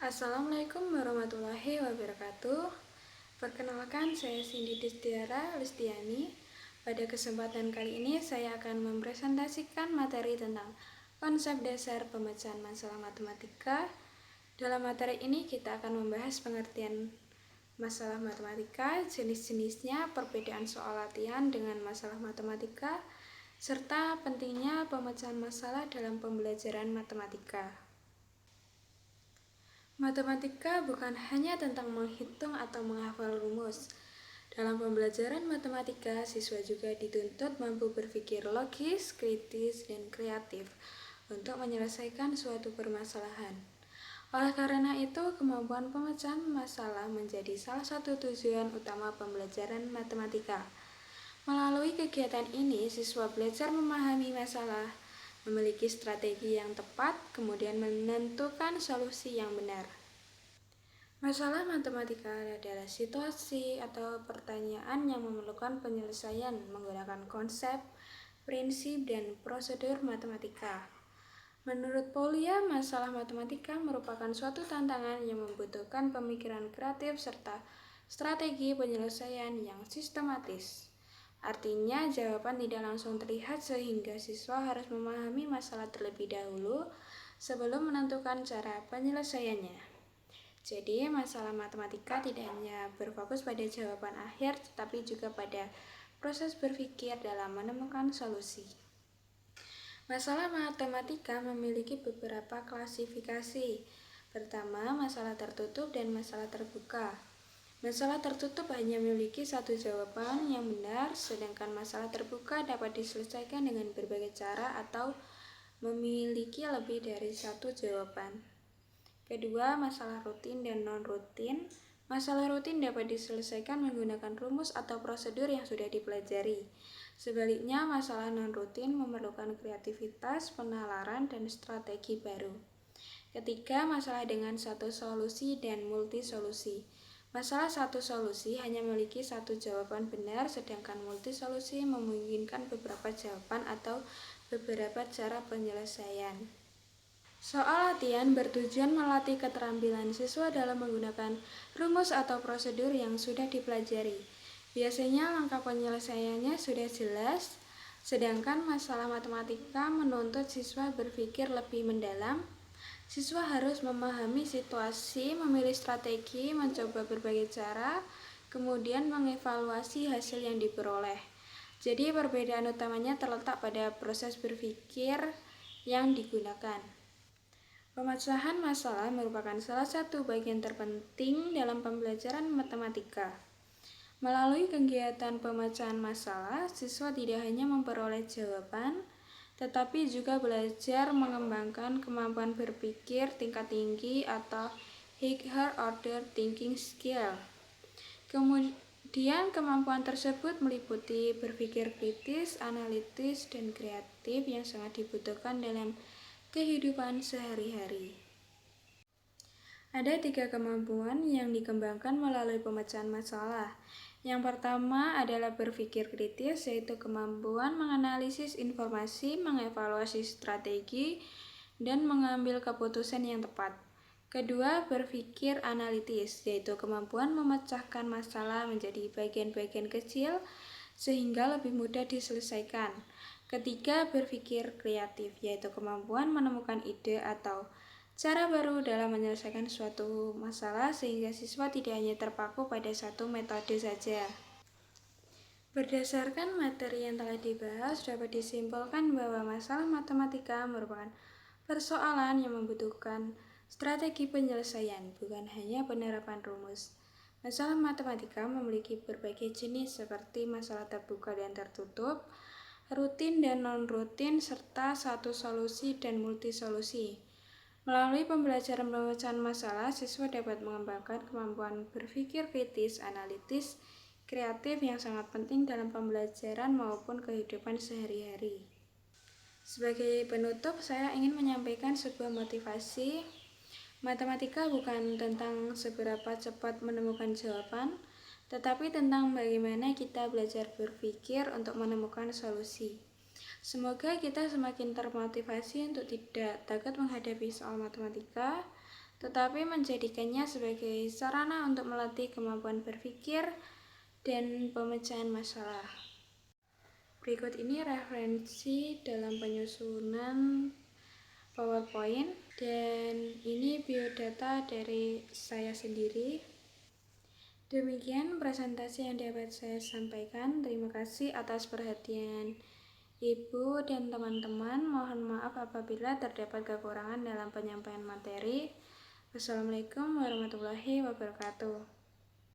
Assalamualaikum warahmatullahi wabarakatuh. Perkenalkan, saya Cindy Destiara Listiani. Pada kesempatan kali ini saya akan mempresentasikan materi tentang konsep dasar pemecahan masalah matematika. Dalam materi ini kita akan membahas pengertian masalah matematika, jenis-jenisnya, perbedaan soal latihan dengan masalah matematika, serta pentingnya pemecahan masalah dalam pembelajaran matematika. Matematika bukan hanya tentang menghitung atau menghafal rumus. Dalam pembelajaran matematika, siswa juga dituntut mampu berpikir logis, kritis, dan kreatif untuk menyelesaikan suatu permasalahan. Oleh karena itu, kemampuan pemecahan masalah menjadi salah satu tujuan utama pembelajaran matematika. Melalui kegiatan ini, siswa belajar memahami masalah, memiliki strategi yang tepat, kemudian menentukan solusi yang benar. Masalah matematika adalah situasi atau pertanyaan yang memerlukan penyelesaian menggunakan konsep, prinsip, dan prosedur matematika. Menurut Polya, masalah matematika merupakan suatu tantangan yang membutuhkan pemikiran kreatif serta strategi penyelesaian yang sistematis. Artinya, jawaban tidak langsung terlihat sehingga siswa harus memahami masalah terlebih dahulu sebelum menentukan cara penyelesaiannya. Jadi, masalah matematika tidak hanya berfokus pada jawaban akhir, tetapi juga pada proses berpikir dalam menemukan solusi. Masalah matematika memiliki beberapa klasifikasi. Pertama, masalah tertutup dan masalah terbuka. Masalah tertutup hanya memiliki satu jawaban yang benar, sedangkan masalah terbuka dapat diselesaikan dengan berbagai cara atau memiliki lebih dari satu jawaban. Kedua, masalah rutin dan non-rutin. Masalah rutin dapat diselesaikan menggunakan rumus atau prosedur yang sudah dipelajari. Sebaliknya, masalah non-rutin memerlukan kreativitas, penalaran, dan strategi baru. Ketiga, masalah dengan satu solusi dan multi solusi. Masalah satu solusi hanya memiliki satu jawaban benar, sedangkan multi solusi memungkinkan beberapa jawaban atau beberapa cara penyelesaian. Soal latihan bertujuan melatih keterampilan siswa dalam menggunakan rumus atau prosedur yang sudah dipelajari. Biasanya langkah penyelesaiannya sudah jelas, sedangkan masalah matematika menuntut siswa berpikir lebih mendalam. Siswa harus memahami situasi, memilih strategi, mencoba berbagai cara, kemudian mengevaluasi hasil yang diperoleh. Jadi perbedaan utamanya terletak pada proses berpikir yang digunakan. Pemecahan masalah merupakan salah satu bagian terpenting dalam pembelajaran matematika. Melalui kegiatan pemecahan masalah, siswa tidak hanya memperoleh jawaban, tetapi juga belajar mengembangkan kemampuan berpikir tingkat tinggi atau higher order thinking skill. Kemudian kemampuan tersebut meliputi berpikir kritis, analitis, dan kreatif yang sangat dibutuhkan dalam kehidupan sehari-hari. Ada 3 kemampuan yang dikembangkan melalui pemecahan masalah. Yang pertama adalah berpikir kritis, yaitu kemampuan menganalisis informasi, mengevaluasi strategi, dan mengambil keputusan yang tepat. Kedua, berpikir analitis, yaitu kemampuan memecahkan masalah menjadi bagian-bagian kecil sehingga lebih mudah diselesaikan. Ketiga, berpikir kreatif, yaitu kemampuan menemukan ide atau cara baru dalam menyelesaikan suatu masalah sehingga siswa tidak hanya terpaku pada satu metode saja. Berdasarkan materi yang telah dibahas, dapat disimpulkan bahwa masalah matematika merupakan persoalan yang membutuhkan strategi penyelesaian, bukan hanya penerapan rumus. Masalah matematika memiliki berbagai jenis seperti masalah terbuka dan tertutup, rutin dan non-rutin, serta satu solusi dan multi solusi. Melalui pembelajaran pemecahan masalah, siswa dapat mengembangkan kemampuan berpikir kritis, analitis, kreatif yang sangat penting dalam pembelajaran maupun kehidupan sehari-hari. Sebagai penutup, saya ingin menyampaikan sebuah motivasi. Matematika bukan tentang seberapa cepat menemukan jawaban, tetapi tentang bagaimana kita belajar berpikir untuk menemukan solusi. Semoga kita semakin termotivasi untuk tidak takut menghadapi soal matematika, tetapi menjadikannya sebagai sarana untuk melatih kemampuan berpikir dan pemecahan masalah. Berikut ini referensi dalam penyusunan PowerPoint, dan ini biodata dari saya sendiri. Demikian presentasi yang dapat saya sampaikan. Terima kasih atas perhatian Ibu dan teman-teman. Mohon maaf apabila terdapat kekurangan dalam penyampaian materi. Wassalamualaikum warahmatullahi wabarakatuh.